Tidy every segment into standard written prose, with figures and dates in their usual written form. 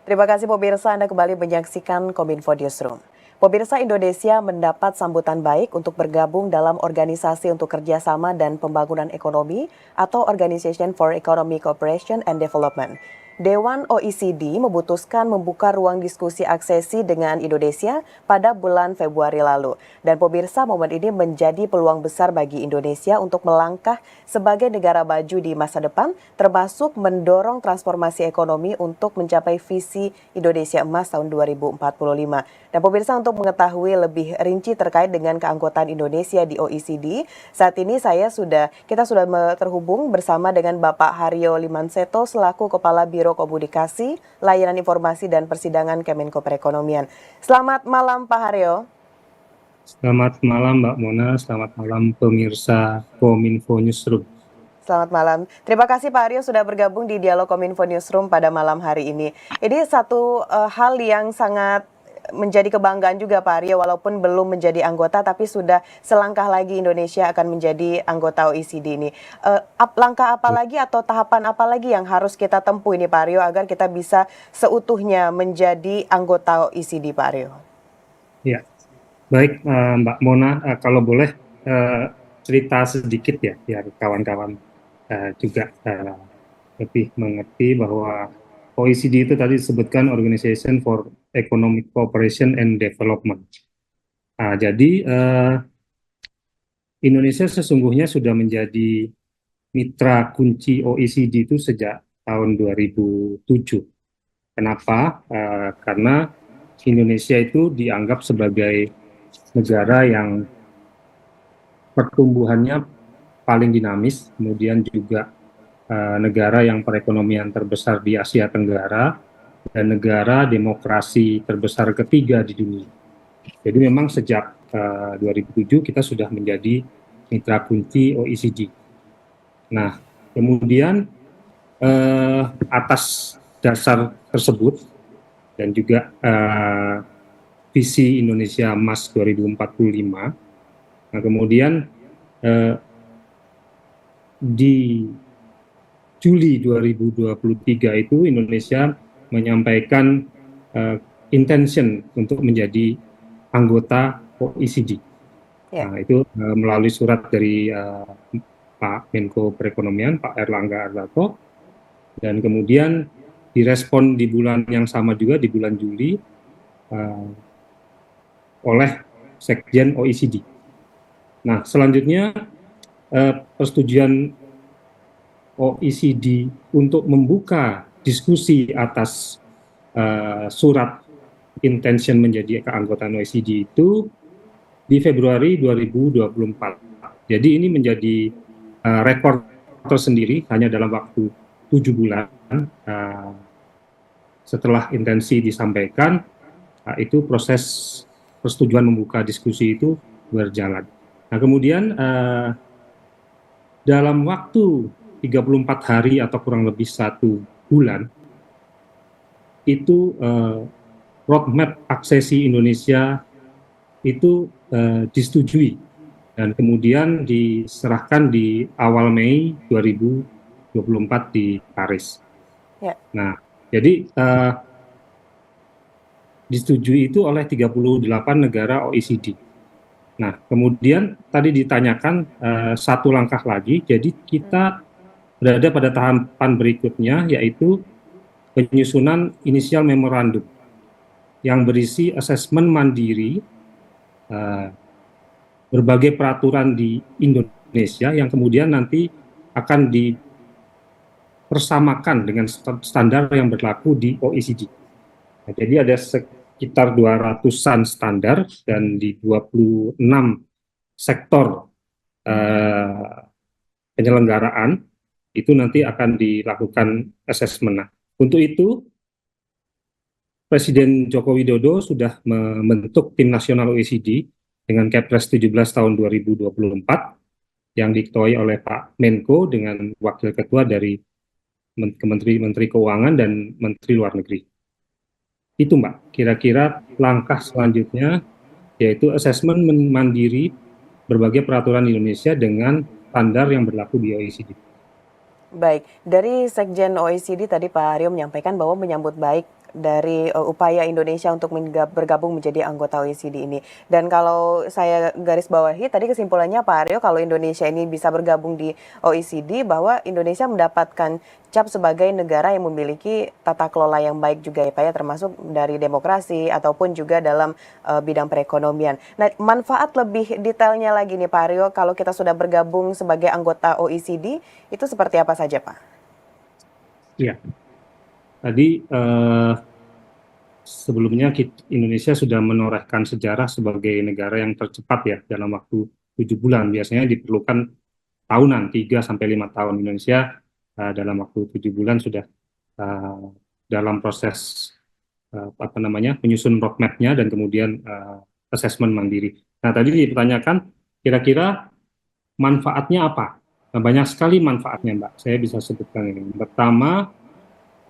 Terima kasih pemirsa, Anda kembali menyaksikan Kominfo Newsroom. Pemirsa, Indonesia mendapat sambutan baik untuk bergabung dalam Organisasi untuk Kerjasama dan Pembangunan Ekonomi atau Organization for Economic Cooperation and Development. Dewan OECD memutuskan membuka ruang diskusi aksesi dengan Indonesia pada bulan Februari lalu. Dan pemirsa, momen ini menjadi peluang besar bagi Indonesia untuk melangkah sebagai negara maju di masa depan, termasuk mendorong transformasi ekonomi untuk mencapai visi Indonesia Emas tahun 2045. Dan pemirsa, untuk mengetahui lebih rinci terkait dengan keanggotaan Indonesia di OECD, saat ini kita sudah terhubung bersama dengan Bapak Haryo Limanseto selaku Kepala Biro Komunikasi, Layanan Informasi dan Persidangan Kemenko Perekonomian. Selamat malam Pak Haryo. Selamat malam Mbak Mona, selamat malam pemirsa Kominfo Newsroom. Selamat malam. Terima kasih Pak Haryo sudah bergabung di Dialog Kominfo Newsroom pada malam hari ini. Ini satu hal yang sangat menjadi kebanggaan juga Pak Haryo, walaupun belum menjadi anggota tapi sudah selangkah lagi Indonesia akan menjadi anggota OECD ini. Langkah apa lagi atau tahapan apa lagi yang harus kita tempuh ini Pak Haryo agar kita bisa seutuhnya menjadi anggota OECD Pak Haryo? Ya, baik Mbak Mona, kalau boleh cerita sedikit ya, biar kawan-kawan juga lebih mengerti bahwa OECD itu tadi disebutkan Organization for Economic Cooperation and Development. Jadi Indonesia sesungguhnya sudah menjadi mitra kunci OECD itu sejak tahun 2007. Kenapa? Karena Indonesia itu dianggap sebagai negara yang pertumbuhannya paling dinamis, kemudian juga negara yang perekonomian terbesar di Asia Tenggara, dan negara demokrasi terbesar ketiga di dunia. Jadi memang sejak 2007 kita sudah menjadi mitra kunci OECD. Nah, kemudian atas dasar tersebut dan juga visi Indonesia Emas 2045, nah kemudian di Juli 2023 itu Indonesia menyampaikan intention untuk menjadi anggota OECD. Nah, itu melalui surat dari Pak Menko Perekonomian, Pak Erlangga Hartarto, dan kemudian direspon di bulan yang sama juga, di bulan Juli, oleh Sekjen OECD. Nah, selanjutnya persetujuan OECD untuk membuka diskusi atas surat intention menjadi keanggotaan OECD itu di Februari 2024. Jadi ini menjadi rekor tersendiri hanya dalam waktu 7 bulan setelah intensi disampaikan, itu proses persetujuan membuka diskusi itu berjalan. Nah kemudian dalam waktu 34 hari atau kurang lebih 1 bulan, itu roadmap aksesi Indonesia itu disetujui dan kemudian diserahkan di awal Mei 2024 di Paris. Nah, jadi disetujui itu oleh 38 negara OECD. Nah, kemudian tadi ditanyakan satu langkah lagi, jadi kita berada pada tahapan berikutnya, yaitu penyusunan inisial memorandum yang berisi asesmen mandiri berbagai peraturan di Indonesia yang kemudian nanti akan dipersamakan dengan standar yang berlaku di OECD. Nah, jadi ada sekitar 200-an standar dan di 26 sektor penyelenggaraan itu nanti akan dilakukan asesmen. Nah, untuk itu Presiden Joko Widodo sudah membentuk tim nasional OECD dengan Kepres 17 tahun 2024 yang diketuai oleh Pak Menko dengan wakil ketua dari Menteri Keuangan dan Menteri Luar Negeri. Itu Mbak, kira-kira langkah selanjutnya yaitu asesmen mandiri berbagai peraturan Indonesia dengan standar yang berlaku di OECD. Baik, dari Sekjen OECD tadi Pak Haryo menyampaikan bahwa menyambut baik dari upaya Indonesia untuk bergabung menjadi anggota OECD ini. Dan kalau saya garis bawahi tadi kesimpulannya Pak Aryo, kalau Indonesia ini bisa bergabung di OECD, bahwa Indonesia mendapatkan cap sebagai negara yang memiliki tata kelola yang baik juga ya Pak ya, termasuk dari demokrasi ataupun juga dalam bidang perekonomian. Nah, manfaat lebih detailnya lagi nih Pak Aryo, kalau kita sudah bergabung sebagai anggota OECD, itu seperti apa saja Pak? Ya, tadi sebelumnya Indonesia sudah menorehkan sejarah sebagai negara yang tercepat ya dalam waktu 7 bulan. Biasanya diperlukan tahunan, 3 sampai 5 tahun. Indonesia dalam waktu 7 bulan sudah uh, dalam proses apa namanya menyusun roadmap-nya dan kemudian assessment mandiri. Nah, tadi dipertanyakan kira-kira manfaatnya apa? Nah, banyak sekali manfaatnya, Mbak. Saya bisa sebutkan ini. Pertama,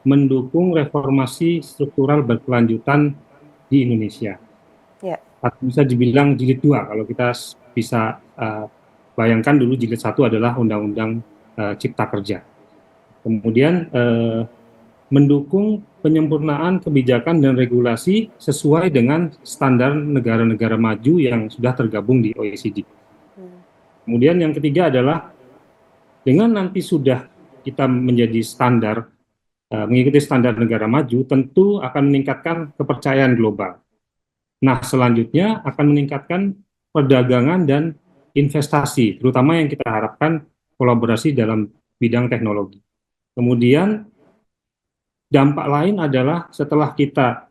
mendukung reformasi struktural berkelanjutan di Indonesia. Ya. Atau bisa dibilang jilid 2 kalau kita bisa bayangkan dulu jilid 1 adalah Undang-Undang Cipta Kerja. Kemudian mendukung penyempurnaan kebijakan dan regulasi sesuai dengan standar negara-negara maju yang sudah tergabung di OECD. Kemudian yang ketiga adalah dengan nanti sudah kita menjadi standar, mengikuti standar negara maju, tentu akan meningkatkan kepercayaan global. Nah, selanjutnya akan meningkatkan perdagangan dan investasi, terutama yang kita harapkan kolaborasi dalam bidang teknologi. Kemudian dampak lain adalah setelah kita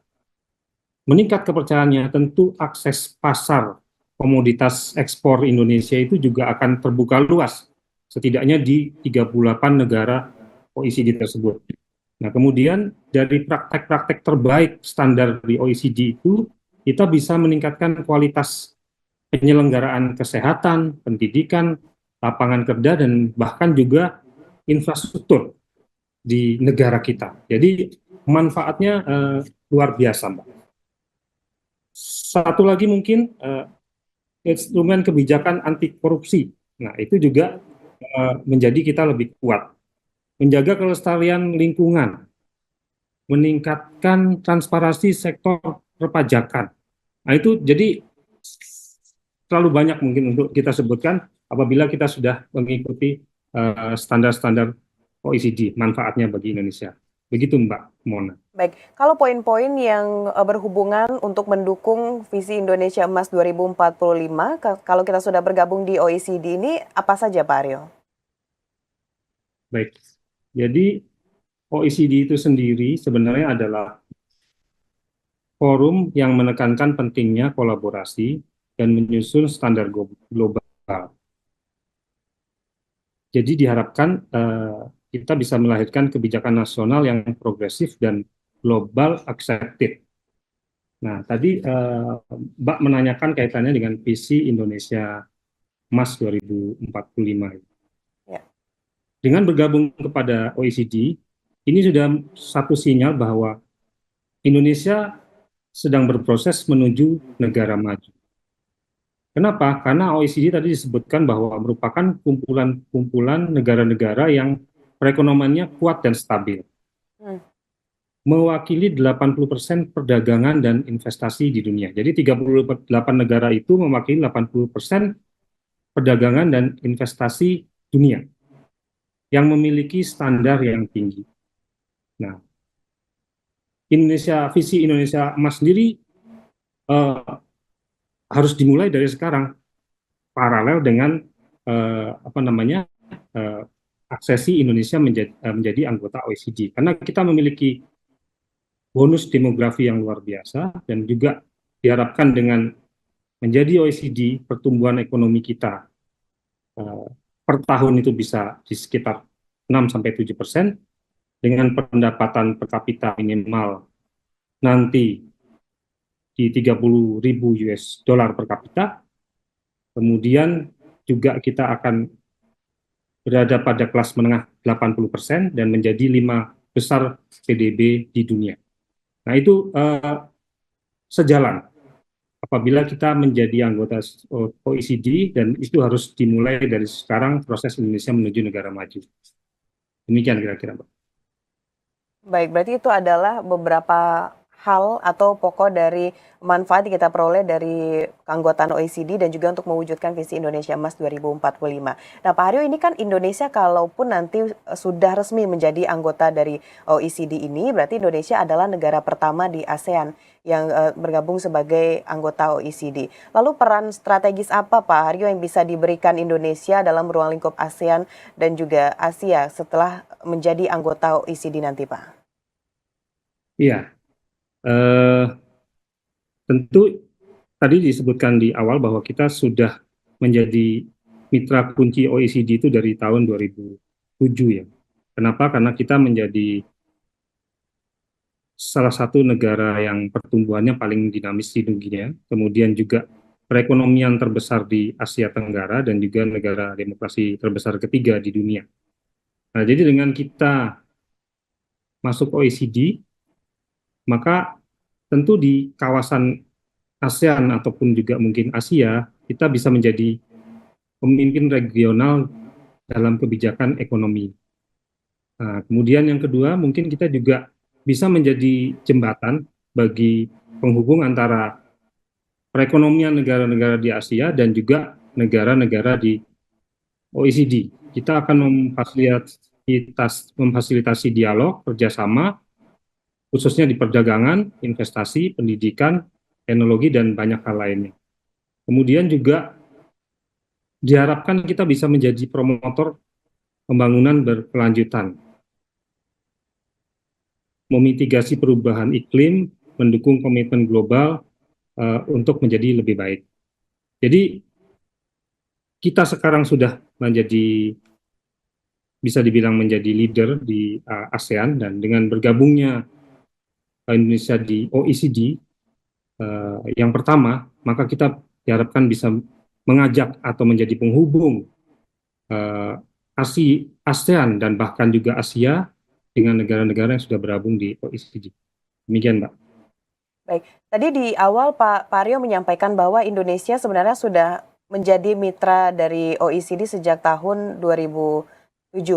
meningkat kepercayaannya, tentu akses pasar komoditas ekspor Indonesia itu juga akan terbuka luas, setidaknya di 38 negara OECD tersebut. Nah, kemudian dari praktek-praktek terbaik standar di OECD itu, kita bisa meningkatkan kualitas penyelenggaraan kesehatan, pendidikan, lapangan kerja, dan bahkan juga infrastruktur di negara kita. Jadi manfaatnya luar biasa, Mbak. Satu lagi mungkin instrumen kebijakan anti korupsi. Nah, itu juga menjadi kita lebih kuat. Menjaga kelestarian lingkungan, meningkatkan transparansi sektor perpajakan. Nah, itu jadi terlalu banyak mungkin untuk kita sebutkan apabila kita sudah mengikuti standar-standar OECD, manfaatnya bagi Indonesia. Begitu Mbak Mona. Baik, kalau poin-poin yang berhubungan untuk mendukung visi Indonesia Emas 2045, kalau kita sudah bergabung di OECD ini, apa saja Pak Aryo? Baik, jadi OECD itu sendiri sebenarnya adalah forum yang menekankan pentingnya kolaborasi dan menyusun standar global. Jadi diharapkan kita bisa melahirkan kebijakan nasional yang progresif dan global accepted. Nah, tadi Mbak menanyakan kaitannya dengan visi Indonesia Emas 2045. Ya. Dengan bergabung kepada OECD, ini sudah satu sinyal bahwa Indonesia sedang berproses menuju negara maju. Kenapa? Karena OECD tadi disebutkan bahwa merupakan kumpulan negara-negara yang perekonomiannya kuat dan stabil. Mewakili 80% perdagangan dan investasi di dunia. Jadi 38 negara itu mewakili 80% perdagangan dan investasi dunia yang memiliki standar yang tinggi. Nah, visi Indonesia Emas sendiri harus dimulai dari sekarang, paralel dengan aksesi Indonesia menjadi anggota OECD. Karena kita memiliki bonus demografi yang luar biasa dan juga diharapkan dengan menjadi OECD, pertumbuhan ekonomi kita per tahun itu bisa di sekitar 6-7%, dengan pendapatan per kapita minimal nanti di 30.000 US dollar per kapita. Kemudian juga kita akan berada pada kelas menengah 80% dan menjadi 5 besar PDB di dunia. Nah, itu sejalan apabila kita menjadi anggota OECD, dan itu harus dimulai dari sekarang proses Indonesia menuju negara maju. Demikian kira-kira, Mbak. Baik, berarti itu adalah beberapa hal atau pokok dari manfaat yang kita peroleh dari keanggotaan OECD dan juga untuk mewujudkan visi Indonesia Emas 2045. Nah, Pak Haryo, ini kan Indonesia kalaupun nanti sudah resmi menjadi anggota dari OECD ini, berarti Indonesia adalah negara pertama di ASEAN yang bergabung sebagai anggota OECD. Lalu peran strategis apa, Pak Haryo, yang bisa diberikan Indonesia dalam ruang lingkup ASEAN dan juga Asia setelah menjadi anggota OECD nanti, Pak? Iya, eh, tentu tadi disebutkan di awal bahwa kita sudah menjadi mitra kunci OECD itu dari tahun 2007 ya. Kenapa? Karena kita menjadi salah satu negara yang pertumbuhannya paling dinamis di dunia, kemudian juga perekonomian terbesar di Asia Tenggara dan juga negara demokrasi terbesar ketiga di dunia. Nah, jadi dengan kita masuk OECD, maka tentu di kawasan ASEAN ataupun juga mungkin Asia, kita bisa menjadi pemimpin regional dalam kebijakan ekonomi. Nah, kemudian yang kedua, mungkin kita juga bisa menjadi jembatan bagi penghubung antara perekonomian negara-negara di Asia dan juga negara-negara di OECD. Kita akan memfasilitasi dialog, kerjasama, khususnya di perdagangan, investasi, pendidikan, teknologi, dan banyak hal lainnya. Kemudian juga diharapkan kita bisa menjadi promotor pembangunan berkelanjutan, memitigasi perubahan iklim, mendukung komitmen global untuk menjadi lebih baik. Jadi kita sekarang sudah menjadi, bisa dibilang menjadi leader di ASEAN, dan dengan bergabungnya Indonesia di OECD yang pertama, maka kita diharapkan bisa mengajak atau menjadi penghubung ASEAN dan bahkan juga Asia dengan negara-negara yang sudah bergabung di OECD. Demikian, Mbak. Baik, tadi di awal Pak Aryo menyampaikan bahwa Indonesia sebenarnya sudah menjadi mitra dari OECD sejak tahun 2007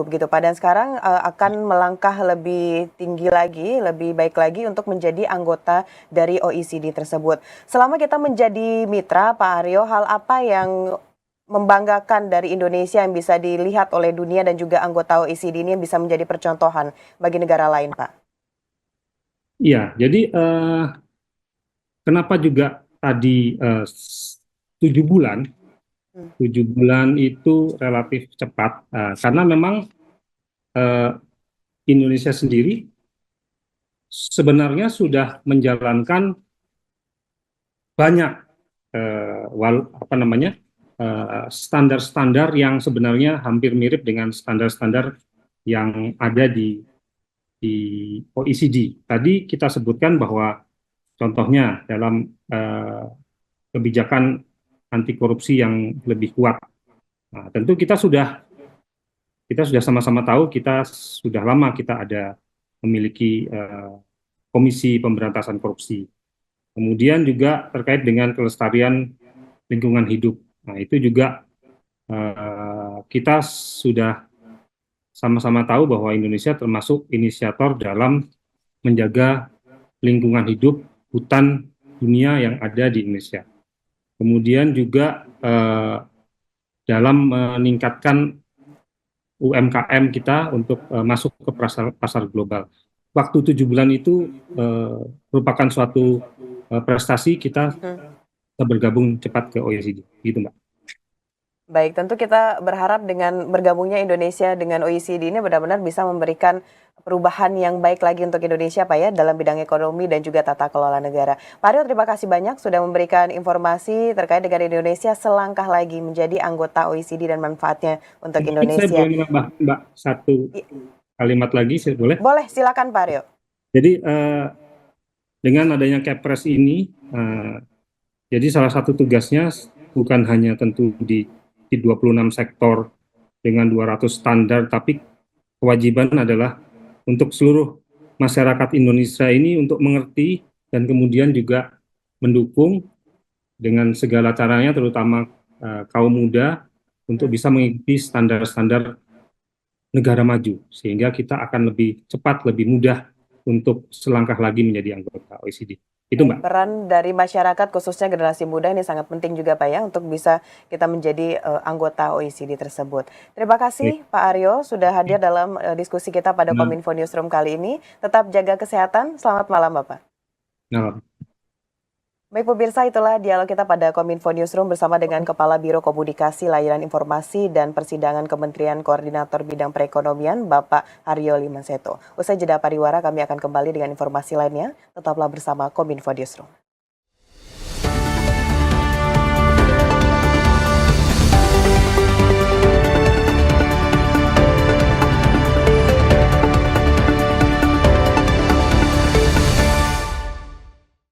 begitu Pak, dan sekarang akan melangkah lebih tinggi lagi, lebih baik lagi untuk menjadi anggota dari OECD tersebut. Selama kita menjadi mitra, Pak Aryo, hal apa yang membanggakan dari Indonesia yang bisa dilihat oleh dunia dan juga anggota OECD ini yang bisa menjadi percontohan bagi negara lain, Pak? Iya, jadi kenapa juga tadi 7 bulan? Hmm. 7 bulan itu relatif cepat, karena memang eh, Indonesia sendiri sebenarnya sudah menjalankan banyak standar-standar yang sebenarnya hampir mirip dengan standar-standar yang ada di OECD. Tadi kita sebutkan bahwa contohnya dalam kebijakan anti korupsi yang lebih kuat. Nah, tentu kita sudah sama-sama tahu, kita sudah lama kita ada memiliki Komisi Pemberantasan Korupsi. Kemudian juga terkait dengan kelestarian lingkungan hidup. Nah, itu juga kita sudah sama-sama tahu bahwa Indonesia termasuk inisiator dalam menjaga lingkungan hidup hutan dunia yang ada di Indonesia. Kemudian juga dalam meningkatkan UMKM kita untuk masuk ke pasar global. Waktu 7 bulan itu merupakan suatu prestasi kita bergabung cepat ke OECD, gitu Mbak. Baik, tentu kita berharap dengan bergabungnya Indonesia dengan OECD ini benar-benar bisa memberikan perubahan yang baik lagi untuk Indonesia, Pak ya, dalam bidang ekonomi dan juga tata kelola negara. Pak Aryo, terima kasih banyak sudah memberikan informasi terkait dengan Indonesia selangkah lagi menjadi anggota OECD dan manfaatnya untuk Mungkin saya Indonesia. boleh menambah Mbak satu kalimat lagi, saya boleh? Boleh, silakan Pak Aryo. Jadi dengan adanya Kepres ini, jadi salah satu tugasnya bukan hanya tentu di 26 sektor dengan 200 standar, tapi kewajiban adalah untuk seluruh masyarakat Indonesia ini untuk mengerti dan kemudian juga mendukung dengan segala caranya, terutama kaum muda, untuk bisa mengikuti standar-standar negara maju, sehingga kita akan lebih cepat, lebih mudah untuk selangkah lagi menjadi anggota OECD. Itu Mbak. Peran dari masyarakat khususnya generasi muda ini sangat penting juga Pak ya untuk bisa kita menjadi anggota OECD tersebut. Terima kasih Pak Aryo sudah hadir dalam diskusi kita pada Kominfo Newsroom kali ini. Tetap jaga kesehatan. Selamat malam Bapak. Nah, Baik pemirsa, itulah dialog kita pada Kominfo Newsroom bersama dengan Kepala Biro Komunikasi, Layanan Informasi, dan Persidangan Kementerian Koordinator Bidang Perekonomian, Bapak Haryo Limanseto. Usai jeda pariwara, kami akan kembali dengan informasi lainnya. Tetaplah bersama Kominfo Newsroom.